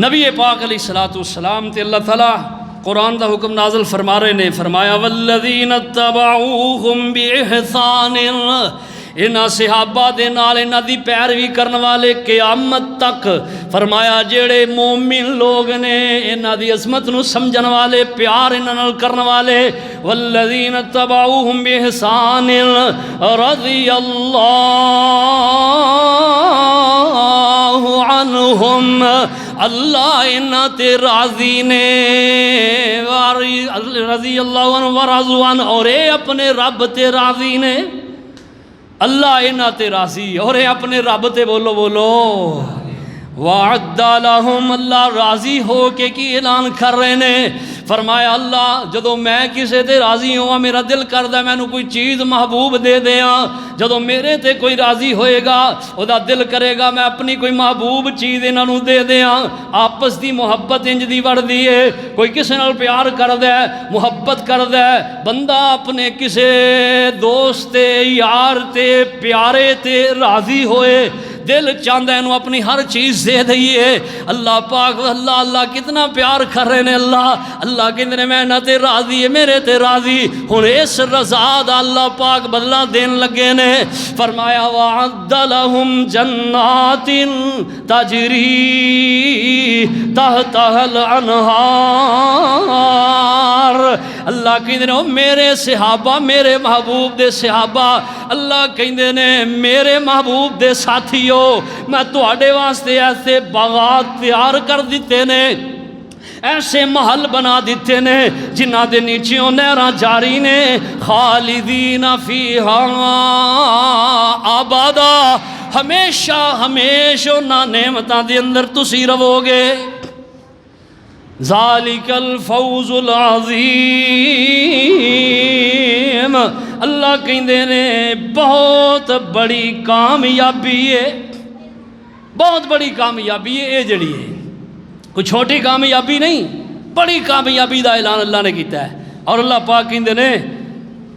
نبی پاک علیہ الصلوۃ والسلام تے اللہ تعالیٰ قرآن دا حکم نازل فرما رہے نے، فرمایا والذین اتبعوہم باحسان، انہاں صحابہ دے نال انہاں دی پیروی کرنے والے قیامت تک، فرمایا جڑے مومن لوگ نے انہاں دی عظمت نو سمجھن والے، پیار انہاں نال کرنے والے، والذین اتبعوہم باحسان رضی اللہ عنہم، اللہ انہاں تے راضی نے، رضی اللہ عنہ ورضوا عنہ، اور اے اپنے رب تے راضی نے۔ اللہ انہاں تے راضی اور اے اپنے رب تے بولو بولو وعد لہم، اللہ راضی ہو کے کی اعلان کر رہے نے۔ فرمایا اللہ جدو میں کسے تے راضی ہوا میرا دل کردہ میں نو کوئی چیز محبوب دے دیاں، جدو میرے تے کوئی راضی ہوئے گا او دا دل کرے گا میں اپنی کوئی محبوب چیز انہاں نو دے دیاں۔ آپس دی محبت انج دی بڑھ دی ہے، کوئی کسے نال پیار کردہ ہے، محبت کردہ ہے، بندہ اپنے کسے دوست تے یار تے پیارے تے راضی ہوئے، دل چاہتا ہے انہوں اپنی ہر چیز دے دئیے۔ اللہ پاک اللہ اللہ کتنا پیار کر رہے ہیں، اللہ کہتے ہیں میں نہ تے راضی ہے میرے تے راضی، ہن اس رضا دا اللہ پاک بدلہ دین لگے نے۔ فرمایا وعد لہم جنات تجری تحتها الانہار، اللہ کہتے ہیں میرے صحابہ، میرے محبوب دے صحابہ، اللہ کہتے ہیں میرے محبوب دے ساتھیوں میں تواڈے واسطے ایسے باغات تیار کر دیتے نے، ایسے محل بنا دیتے نے جنہ دے نیچیوں نہراں جاری نے، خالدین فیہا ابدا، ہمیشہ ہمیشہ نہ نعمتاں دے اندر تسی رہو گے۔ ذالک الفوز العظیم، اللہ کہندے نے بہت بڑی کامیابی ہے، بہت بڑی کامیابی ہے، یہ جڑی ہے کوئی چھوٹی کامیابی نہیں، بڑی کامیابی دا اعلان اللہ نے کیتا ہے۔ اور اللہ پاک کہندے نے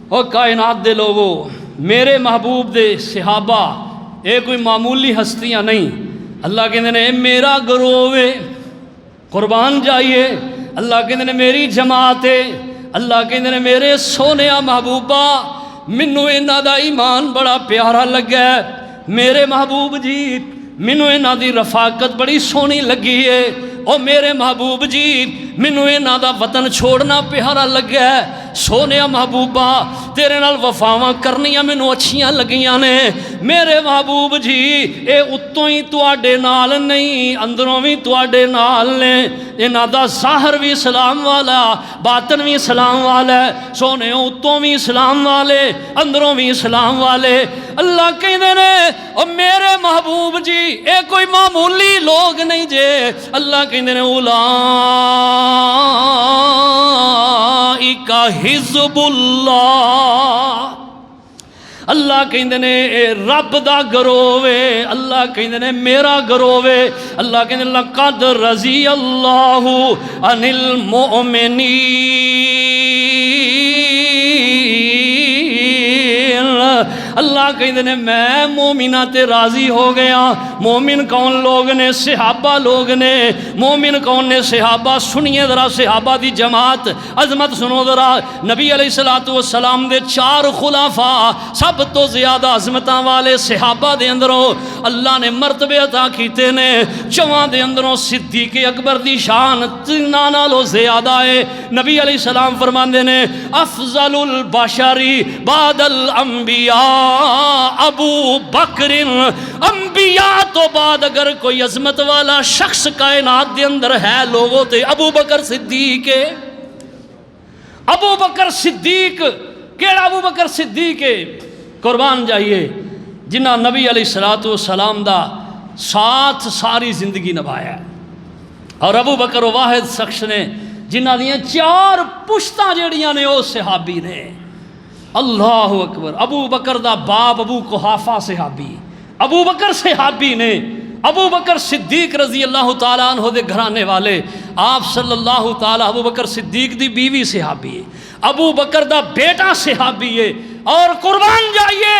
او کائنات دے لوگو، میرے محبوب دے صحابہ اے کوئی معمولی ہستیاں نہیں، اللہ کہندے نے میرا گروہ ہے، قربان جائیے، اللہ کہندے نے میری جماعت ہے، اللہ کہندے نے میرے سونیا محبوبہ، منو انہاں دا ایمان بڑا پیارا لگا ہے، میرے محبوب جی مینوں انہاں دی رفاقت بڑی سونی لگی ہے، او میرے محبوب جی مینوں انہاں دا وطن چھوڑنا پیارا لگا ہے، سونیا محبوبہ تیرے نال وفاواں کرنیاں مینوں اچھیاں لگیاں نے، میرے محبوب جی اے اتوں ہی تواڈے نال نہیں اندروں بھی تواڈے نال نے، انہاں دا ظاہر بھی اسلام والا باطن بھی اسلام والا ہے، سونے اتوں بھی اسلام والے اندروں بھی اسلام والے۔ اللہ کہندے نے او میرے محبوب جی اے کوئی معمولی لوگ نہیں جے، اللہ کہندے نے اولئک حزب اللہ، اللہ کہندے نے اے رب دا گروہ ہے، اللہ کہندے نے میرا گروہ ہے، اللہ کہندے نے لقد رضی اللہ عن المؤمنین، اللہ کہندے نے میں مومنہ تے راضی ہو گیا۔ مومن کون لوگ نے؟ صحابہ لوگ نے۔ مومن کون نے؟ صحابہ۔ سنیے ذرا صحابہ دی جماعت، عظمت سنو ذرا، نبی علیہ السلام دے 4 خلافاء سب تو زیادہ عظمتاں والے صحابہ دے اندروں اللہ نے مرتبے عطا کیتے نے، 4 دے اندروں صدیق اکبر دی شان 3 نالوں زیادہ ہے۔ نبی علیہ السلام فرماندے نے افضل البشری بعد الانبیاء ابو بکر، انبیاء تو بعد اگر کوئی عظمت والا شخص کائنات دے اندر ہے لوگوں تے ابو بکر صدیق ہے۔ ابو بکر صدیق کیڑا؟ ابو بکر صدیق ہے قربان جائیے جنہ نبی علیہ السلام دا ساتھ ساری زندگی نبھایا ہے، اور ابو بکر واحد شخص نے جنہ دیاں 4 پشتاں جیڑیاں نے وہ صحابی نے۔ اللہ اکبر۔ ابو بکر دا باپ ابو قحافہ صحابی، ابو بکر صحابی نے۔ ابو بکر صدیق رضی اللہ تعالیٰ عنہ دے گھرانے والے، آپ صلی اللہ تعالیٰ ابو بکر صدیق دی بیوی صحابی ہے، ابو بکر دا بیٹا صحابی ہے۔ اور قربان جائیے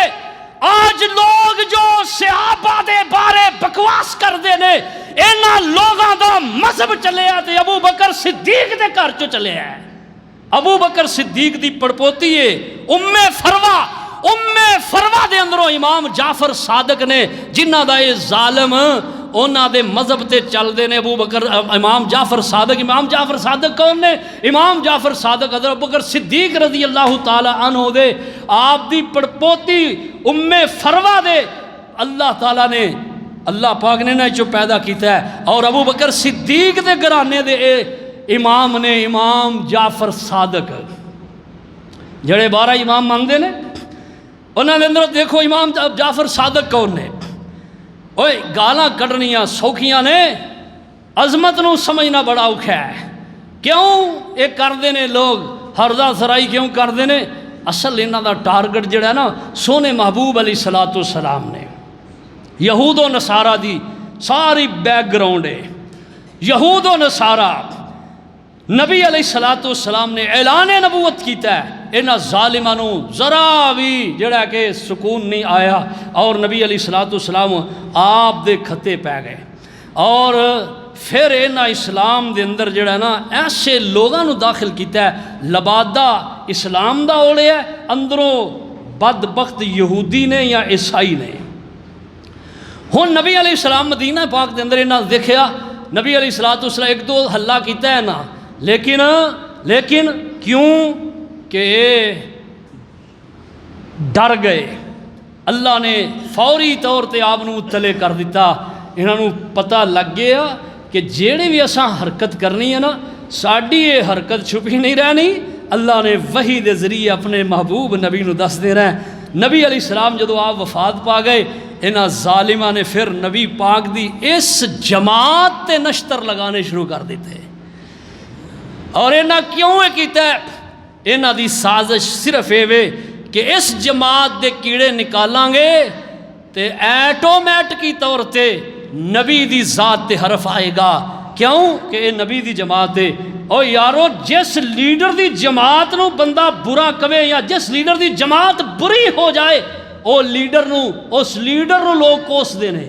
آج لوگ جو صحابہ دے بارے بکواس کر دے نے، اینا لوگاں دا مذہب چلے آتے ابو بکر صدیق دے گھر چو چلے آئے۔ ابو بکر صدیق دی پڑپوتی ہے ام فروہ دے اندروں امام جعفر صادق نے، جنہ دا یہ ظالم اونا دے مذہب تے چل دے نے ابو بکر امام جعفر صادق۔ امام جعفر صادق کون نے؟ امام جعفر صادق حضرت ابو بکر صدیق رضی اللہ تعالیٰ عنہ دے آپ دی پڑپوتی ام فروہ دے اللہ تعالیٰ نے، اللہ پاک نے نہ جو پیدا کیتا ہے، اور ابو بکر صدیق دے گھرانے دے امام نے امام جعفر صادق، جڑے 12 امام مانگتے نے انہوں نے اندر دیکھو امام جعفر صادق کون نے؟ اوئے گالاں کڈنیاں سوکھیاں نے، عظمت نو سمجھنا بڑا اوکھا ہے۔ کیوں یہ کردے نے لوگ؟ ہرزہ سرائی کیوں کردے نے؟ اصل انہاں دا ٹارگٹ جڑا ہے نا سونے محبوب علیہ السلام نے۔ یہود و نصارہ دی ساری بیک گراؤنڈ ہے، یہود و نصارہ نبی علیہ السلام نے اعلان نبوت کیتا ہے، انہاں ظالمانو ذرا بھی جڑا کہ سکون نہیں آیا، اور نبی علیہ السلام آپ دے کھتے پہ گئے، اور پھر انہاں اسلام دے اندر جڑا نا ایسے لوگاں نو داخل کیتا ہے لبادہ اسلام دا اوڑے ہے، اندروں بدبخت یہودی نے یا عیسائی نے۔ ہن نبی علیہ السلام مدینہ پاک دے اندر انہاں دیکھیا، نبی علیہ السلام ایک دو حلہ کیتا ہے نا، لیکن کیوں کہ ڈر گئے۔ اللہ نے فوری طور تے آپ نو تلے کر دیتا، انہاں نو پتہ لگ گیا کہ جیڑے بھی اساں حرکت کرنی ہے نا ساڈی یہ حرکت چھپی نہیں رہنی، اللہ نے وحی دے ذریعے اپنے محبوب نبی نو دس دے رہے ہیں۔ نبی علیہ السلام جدو آپ وفات پا گئے، انہاں ظالمہ نے پھر نبی پاک دی اس جماعت تے نشتر لگانے شروع کر دیتے، اور انہاں کیوں کیتا ہے؟ انہاں دی سازش صرف اے کہ اس جماعت دے کیڑے نکالاں گے تے ایٹومیٹکی طور تے نبی دی ذات تے حرف آئے گا۔ کیوں کہ اے نبی دی جماعت ہے۔ اور یارو جس لیڈر دی جماعت نو بندہ برا کہے یا جس لیڈر دی جماعت بری ہو جائے اس لیڈر نو لوگ کوس دے نے،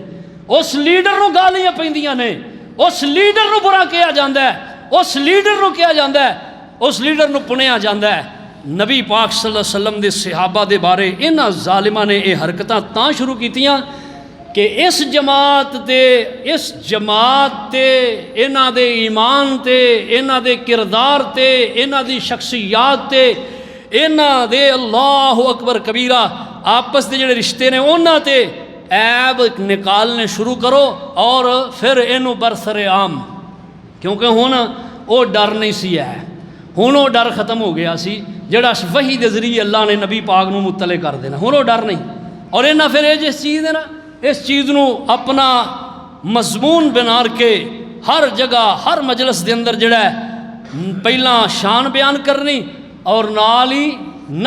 اس لیڈر نو گالیاں پیندیاں نے، اس لیڈر نو برا کیا جاندہ ہے، اس لیڈر نو کیا جاندہ ہے، اس لیڈر نو پنیا جاندہ ہے۔ نبی پاک صلی اللہ علیہ وسلم دے صحابہ دے بارے انہاں ظالمہ نے یہ حرکتاں تاں شروع کیتیاں کہ اس جماعت تے انہاں دے ایمان تے انہاں دے کردار تے انہاں دی شخصیات تے انہاں دے اللہ اکبر کبیرہ آپس دے جڑے رشتے نے انہاں تے عیب نکالنے شروع کرو، اور پھر اینو برسر عام، کیونکہ ہن وہ ڈر نہیں سی ہے، ہن وہ ڈر ختم ہو گیا سی جڑا وحی دے ذریعے اللہ نے نبی پاک نو مطلع کر دینا، ہن وہ ڈر نہیں۔ اور انہاں پھر یہ جس چیز ہے نا، اس چیز نو اپنا مضمون بنا کے ہر جگہ ہر مجلس دے اندر جڑا ہے پہلا شان بیان کرنی اور نال ہی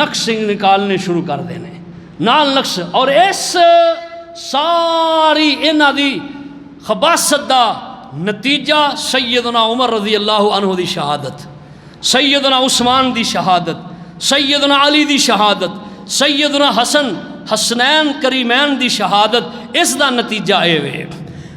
نقش نکالنے شروع کر دینے، نال نقش، اور اس ساری انہاں دی خباثت دا نتیجہ سیدنا عمر رضی اللہ عنہ دی شہادت، سیدنا عثمان دی شہادت، سیدنا علی دی شہادت، سیدنا حسنین کریمین دی شہادت، اس دا نتیجہ اے وے۔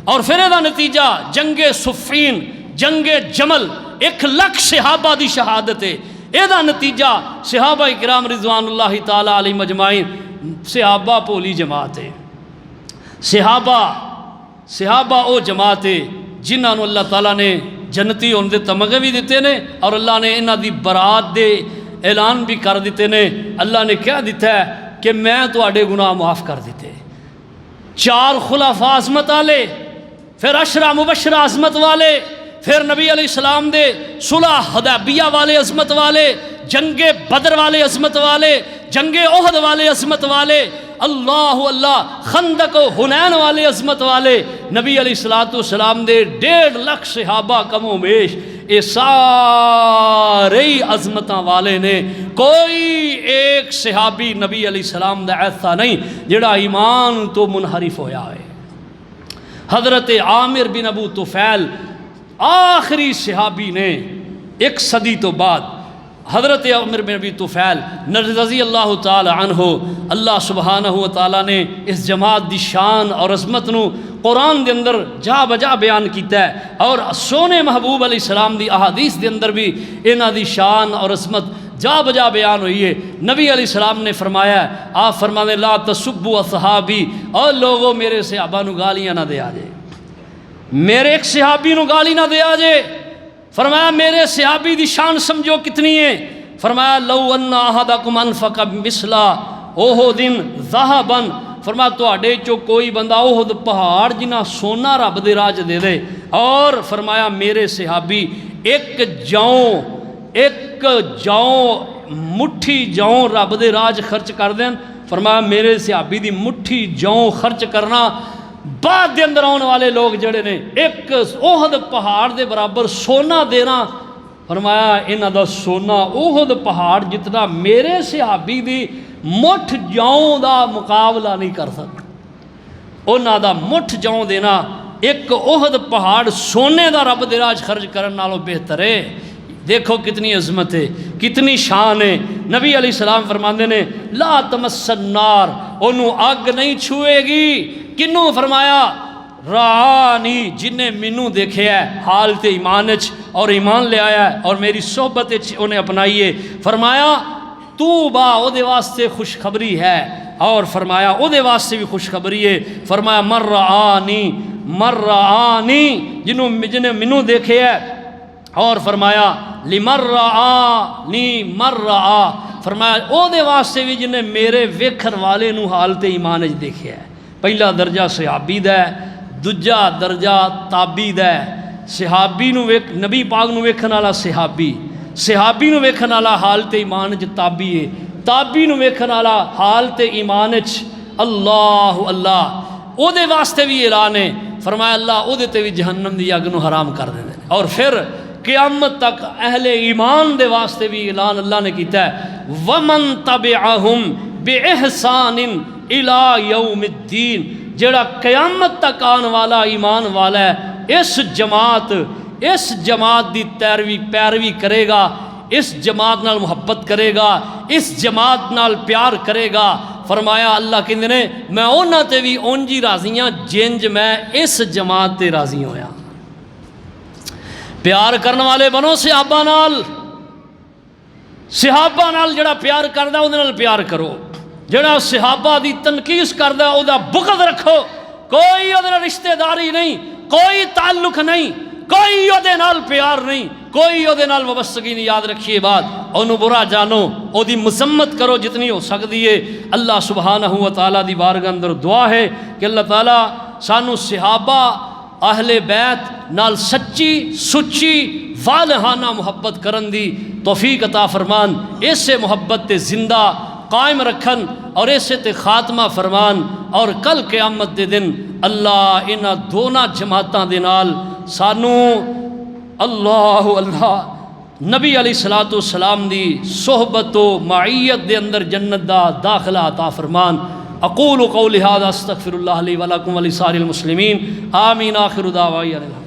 اور پھر دا نتیجہ جنگ صفین، جنگ جمل، 1,00,000 صحابہ دی شہادت ہے، اے دا نتیجہ صحابہ کرام رضوان اللہ تعالی علیہ مجمعین، صحابہ پولی جماعت ہے، صحابہ او جماعت ہے جنہاں نو اللہ تعالیٰ نے جنتی ہونے دے تمغے بھی دیتے نے، اور اللہ نے انہاں دی برات دے اعلان بھی کر دیتے نے۔ اللہ نے کیا دیتا ہے کہ میں تواڈے گناہ معاف کر دیتے۔ 4 خلفاء عظمت والے، پھر 10 مبشرہ عظمت والے، پھر نبی علیہ السلام دے صلح حدیبیہ والے عظمت والے، جنگ بدر والے عظمت والے، جنگ احد والے عظمت والے، اللہ اللہ خندق و حنین والے عظمت والے، نبی علیہ السلام دے 1,50,000 صحابہ کم و بیش، یہ سارے عظمتاں والے نے۔ کوئی ایک صحابی نبی علیہ السلام دا ایسا نہیں جڑا ایمان تو منحرف ہویا ہے۔ حضرت عامر بن ابو طفیل آخری صحابی نے 1 صدی تو بعد، حضرت عامر بن ابی طفیل رضی اللہ تعالی عنہ، اللہ سبحانہ و تعالیٰ نے اس جماعت دی شان اور عظمت نو قرآن دے اندر جا بجا بیان کیتا ہے، اور سونے محبوب علیہ السلام دی احادیث دے اندر بھی انہاں دی شان اور عظمت جا بجا بیان ہوئی ہے۔ نبی علیہ السلام نے فرمایا، آپ فرمانے لا تسبوا اصحابی، اور لوگوں میرے صحابہ نو گالیاں نہ دیا جائے، میرے ایک صحابی نو گالی نہ دیا جائے۔ فرمایا میرے صحابی دی شان سمجھو کتنی ہے، فرمایا لو ان احدکم انفق مثل احد ذهبا، فرمایا تواڈے چو کوئی بندہ احد پہاڑ جنہ سونا رب دے راج دے دے، اور فرمایا میرے صحابی ایک جاؤں مٹھی جاؤں رب دے راج خرچ کر دیں، فرمایا میرے صحابی دی مٹھی جاؤں خرچ کرنا بعد دے اندر آنے والے لوگ جڑے نے ایک احد پہاڑ دے برابر سونا دینا، فرمایا انہاں دا سونا احد پہاڑ جتنا میرے صحابی دی مٹھ جاؤں دا مقابلہ نہیں کر سکتا۔ انہاں دا مٹھ جاؤں دینا ایک احد پہاڑ سونے دا رب دے راج خرچ کرن نالوں بہتر ہے۔ دیکھو کتنی عظمت ہے، کتنی شان ہے۔ نبی علیہ السلام فرماندے نے لا تمس النار، انہوں آگ نہیں چھوئے گی، کنوں فرمایا رانی، جنہیں منوں دیکھے ہے حالت ایمان اور ایمان لے آیا ہے اور میری صحبت انہیں اپنائی ہے، فرمایا تو با او دے واسطے خوشخبری ہے، اور فرمایا او دے واسطے بھی خوشخبری ہے، فرمایا مر رآنی جنہیں منوں دیکھے ہے، اور فرمایا لمر رآنی مر رآ، فرمایا او دے واسطے بھی جنہیں میرے ویکھن والے نو حالت ایمان دیکھے ہے۔ پہلا درجہ صحابی دا ہے، دوجا درجہ تابی دا ہے۔ صحابی نو نبی پاک نو ویکھن والا صحابی نو ویکھن والا حالت ایمان تابی ہے، تابی نو ویکھن والا حالت ایمان اللہ اللہ، او دے واسطے بھی اعلان ہے، فرمایا اللہ او دے تے بھی جہنم دی اگ نو حرام کر دے۔ اور پھر قیامت تک اہل ایمان دے واسطے بھی اعلان اللہ نے کیتا ہے وَمَن تَبِعَهُمْ بِإِحْسَانٍ إِلَى يَوْمِ الدِّينِ، جڑا قیامت تک آن والا ایمان والا ہے، اس جماعت دی پیروی کرے گا، اس جماعت نال محبت کرے گا، اس جماعت نال پیار کرے گا، فرمایا اللہ کہندے نے میں انہاں تے بھی اونجی راضیاں جنج میں اس جماعت تے راضی ہویا۔ پیار کرنے والے بنو صحابہ نال جڑا پیار کردہ وہ نال پیار کرو، جڑا صحابہ دی تنقیص کردہ او دا بغض رکھو، کوئی وہ رشتے داری نہیں، کوئی تعلق نہیں، کوئی وہ پیار نہیں، کوئی وہ وابستگی نہیں۔ یاد رکھیے بات، انہوں برا جانو، او دی مذمت کرو جتنی ہو سکتی ہے۔ اللہ سبحانہ و تعالیٰ دی بارگاہ اندر دعا ہے کہ اللہ تعالیٰ سانو صحابہ اہل بیت نال سچی سچی والہانہ محبت کرن دی توفیق عطا فرمان، ایسے محبت تے زندہ قائم رکھن اور ایسے تے خاتمہ فرمان، اور کل قیامت دے دن اللہ انہاں دونوں جماعتاں دے نال سانو اللہ نبی علیہ الصلوۃ والسلام دی صحبت و معیت دے اندر جنت دا داخلہ عطا فرمان۔ اقول قولی ھذا استغفر اللہ لی ولکم ولسائر المسلمین، آمین۔ آخر دعوانا